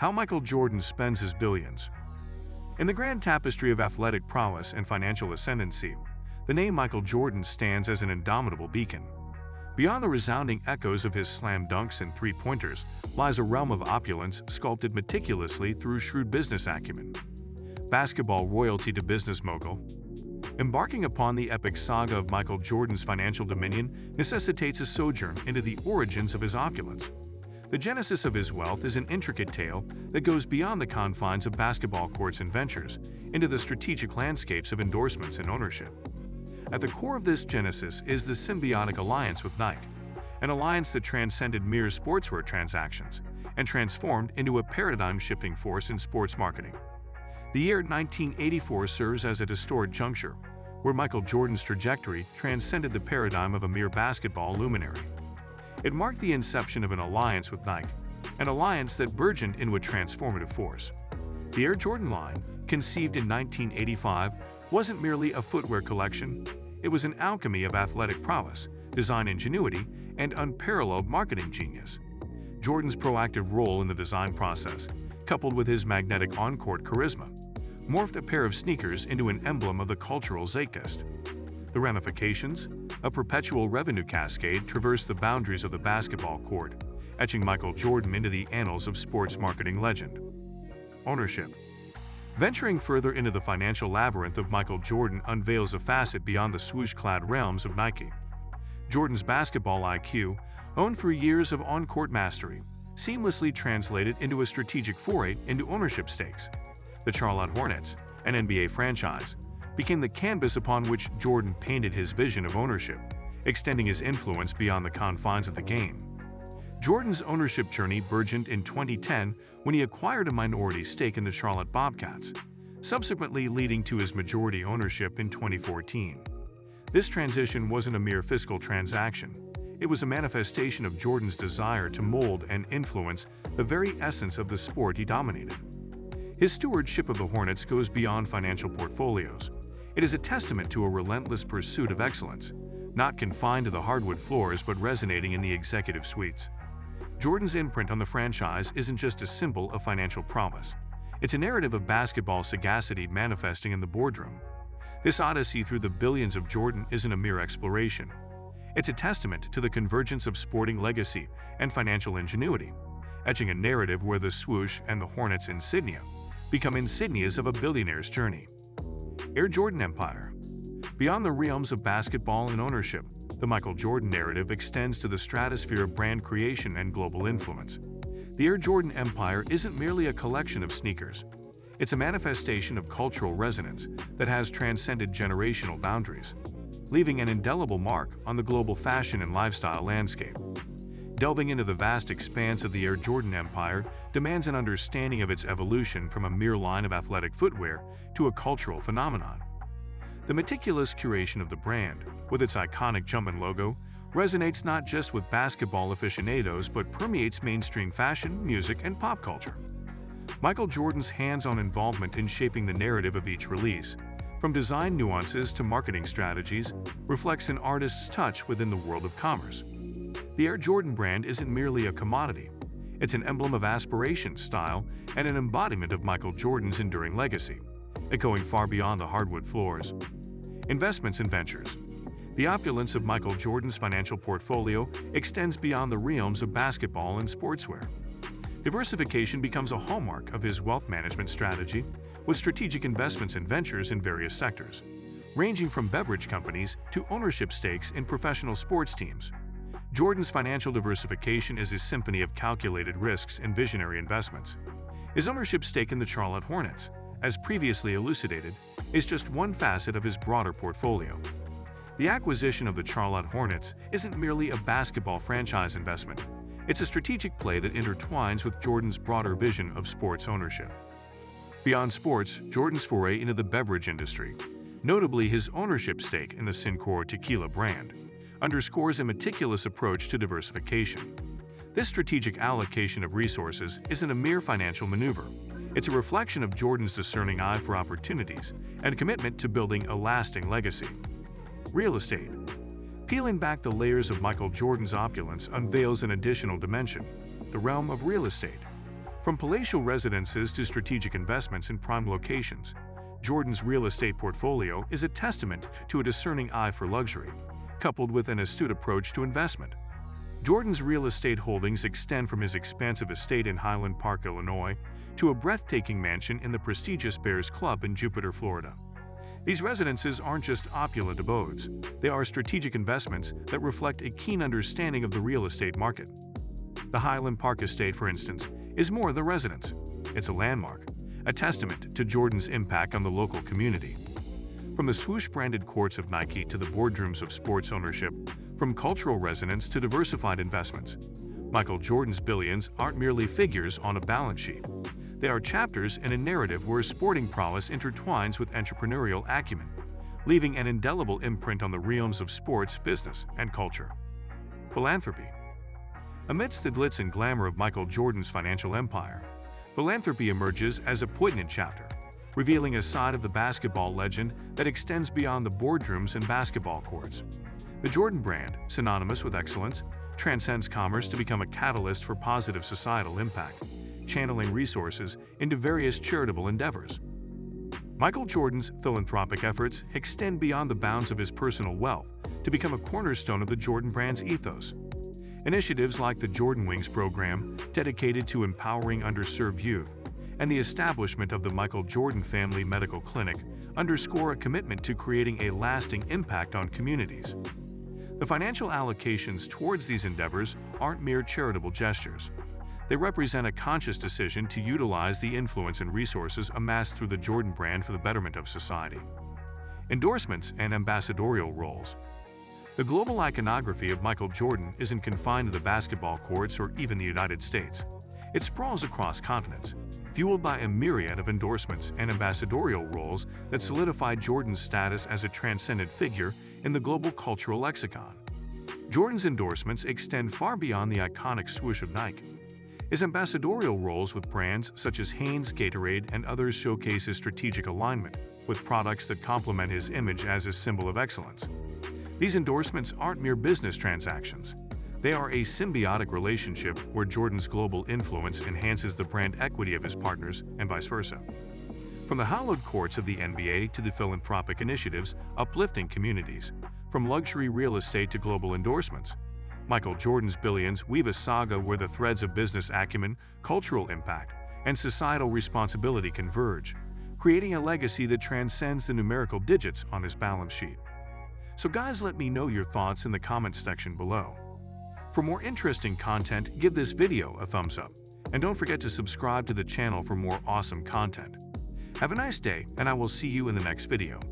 How Michael Jordan spends his billions. In the grand tapestry of athletic prowess and financial ascendancy, the name Michael Jordan stands as an indomitable beacon. Beyond the resounding echoes of his slam dunks and three-pointers lies a realm of opulence sculpted meticulously through shrewd business acumen. Basketball royalty to business mogul. Embarking upon the epic saga of Michael Jordan's financial dominion necessitates a sojourn into the origins of his opulence. The genesis of his wealth is an intricate tale that goes beyond the confines of basketball courts and ventures into the strategic landscapes of endorsements and ownership. At the core of this genesis is the symbiotic alliance with Nike, an alliance that transcended mere sportswear transactions and transformed into a paradigm-shifting force in sports marketing. The year 1984 serves as a historic juncture, where Michael Jordan's trajectory transcended the paradigm of a mere basketball luminary. It marked the inception of an alliance with Nike, an alliance that burgeoned into a transformative force. The Air Jordan line, conceived in 1985, wasn't merely a footwear collection. It was an alchemy of athletic prowess, design ingenuity, and unparalleled marketing genius. Jordan's proactive role in the design process, coupled with his magnetic on-court charisma, morphed a pair of sneakers into an emblem of the cultural zeitgeist. The ramifications, a perpetual revenue cascade, traversed the boundaries of the basketball court, etching Michael Jordan into the annals of sports marketing legend. Ownership. Venturing further into the financial labyrinth of Michael Jordan unveils a facet beyond the swoosh-clad realms of Nike. Jordan's basketball IQ, owned through years of on-court mastery, seamlessly translated into a strategic foray into ownership stakes. The Charlotte Hornets, an NBA franchise, became the canvas upon which Jordan painted his vision of ownership, extending his influence beyond the confines of the game. Jordan's ownership journey burgeoned in 2010 when he acquired a minority stake in the Charlotte Bobcats, subsequently leading to his majority ownership in 2014. This transition wasn't a mere fiscal transaction. It was a manifestation of Jordan's desire to mold and influence the very essence of the sport he dominated. His stewardship of the Hornets goes beyond financial portfolios. It is a testament to a relentless pursuit of excellence, not confined to the hardwood floors but resonating in the executive suites. Jordan's imprint on the franchise isn't just a symbol of financial prowess. It's a narrative of basketball sagacity manifesting in the boardroom. This odyssey through the billions of Jordan isn't a mere exploration. It's a testament to the convergence of sporting legacy and financial ingenuity, etching a narrative where the swoosh and the Hornets' insignia become insignias of a billionaire's journey. Air Jordan Empire. Beyond the realms of basketball and ownership, the Michael Jordan narrative extends to the stratosphere of brand creation and global influence. The Air Jordan Empire isn't merely a collection of sneakers. It's a manifestation of cultural resonance that has transcended generational boundaries, leaving an indelible mark on the global fashion and lifestyle landscape. Delving into the vast expanse of the Air Jordan Empire demands an understanding of its evolution from a mere line of athletic footwear to a cultural phenomenon. The meticulous curation of the brand, with its iconic Jumpman logo, resonates not just with basketball aficionados but permeates mainstream fashion, music, and pop culture. Michael Jordan's hands-on involvement in shaping the narrative of each release, from design nuances to marketing strategies, reflects an artist's touch within the world of commerce. The Air Jordan brand isn't merely a commodity. It's an emblem of aspiration, style, and an embodiment of Michael Jordan's enduring legacy, echoing far beyond the hardwood floors. Investments and ventures. The opulence of Michael Jordan's financial portfolio extends beyond the realms of basketball and sportswear. Diversification becomes a hallmark of his wealth management strategy, with strategic investments and ventures in various sectors, ranging from beverage companies to ownership stakes in professional sports teams. Jordan's financial diversification is a symphony of calculated risks and visionary investments. His ownership stake in the Charlotte Hornets, as previously elucidated, is just one facet of his broader portfolio. The acquisition of the Charlotte Hornets isn't merely a basketball franchise investment. It's a strategic play that intertwines with Jordan's broader vision of sports ownership. Beyond sports, Jordan's foray into the beverage industry, notably his ownership stake in the Cincor tequila brand, underscores a meticulous approach to diversification. This strategic allocation of resources isn't a mere financial maneuver. It's a reflection of Jordan's discerning eye for opportunities and commitment to building a lasting legacy. Real estate. Peeling back the layers of Michael Jordan's opulence unveils an additional dimension, the realm of real estate. From palatial residences to strategic investments in prime locations, Jordan's real estate portfolio is a testament to a discerning eye for luxury, coupled with an astute approach to investment. Jordan's real estate holdings extend from his expansive estate in Highland Park, Illinois, to a breathtaking mansion in the prestigious Bears Club in Jupiter, Florida. These residences aren't just opulent abodes, they are strategic investments that reflect a keen understanding of the real estate market. The Highland Park estate, for instance, is more than a residence. It's a landmark, a testament to Jordan's impact on the local community. From the swoosh-branded courts of Nike to the boardrooms of sports ownership, from cultural resonance to diversified investments, Michael Jordan's billions aren't merely figures on a balance sheet. They are chapters in a narrative where sporting prowess intertwines with entrepreneurial acumen, leaving an indelible imprint on the realms of sports, business, and culture. Philanthropy. Amidst the glitz and glamour of Michael Jordan's financial empire, philanthropy emerges as a poignant chapter, revealing a side of the basketball legend that extends beyond the boardrooms and basketball courts. The Jordan brand, synonymous with excellence, transcends commerce to become a catalyst for positive societal impact, channeling resources into various charitable endeavors. Michael Jordan's philanthropic efforts extend beyond the bounds of his personal wealth to become a cornerstone of the Jordan brand's ethos. Initiatives like the Jordan Wings program, dedicated to empowering underserved youth, and the establishment of the Michael Jordan Family Medical Clinic underscore a commitment to creating a lasting impact on communities. The financial allocations towards these endeavors aren't mere charitable gestures. They represent a conscious decision to utilize the influence and resources amassed through the Jordan brand for the betterment of society. Endorsements and ambassadorial roles. The global iconography of Michael Jordan isn't confined to the basketball courts or even the United States. It sprawls across continents, fueled by a myriad of endorsements and ambassadorial roles that solidify Jordan's status as a transcendent figure in the global cultural lexicon. Jordan's endorsements extend far beyond the iconic swoosh of Nike. His ambassadorial roles with brands such as Hanes, Gatorade, and others showcase his strategic alignment with products that complement his image as a symbol of excellence. These endorsements aren't mere business transactions. They are a symbiotic relationship where Jordan's global influence enhances the brand equity of his partners and vice versa. From the hallowed courts of the NBA to the philanthropic initiatives uplifting communities, from luxury real estate to global endorsements, Michael Jordan's billions weave a saga where the threads of business acumen, cultural impact, and societal responsibility converge, creating a legacy that transcends the numerical digits on his balance sheet. So guys, let me know your thoughts in the comments section below. For more interesting content, give this video a thumbs up, and don't forget to subscribe to the channel for more awesome content. Have a nice day, and I will see you in the next video.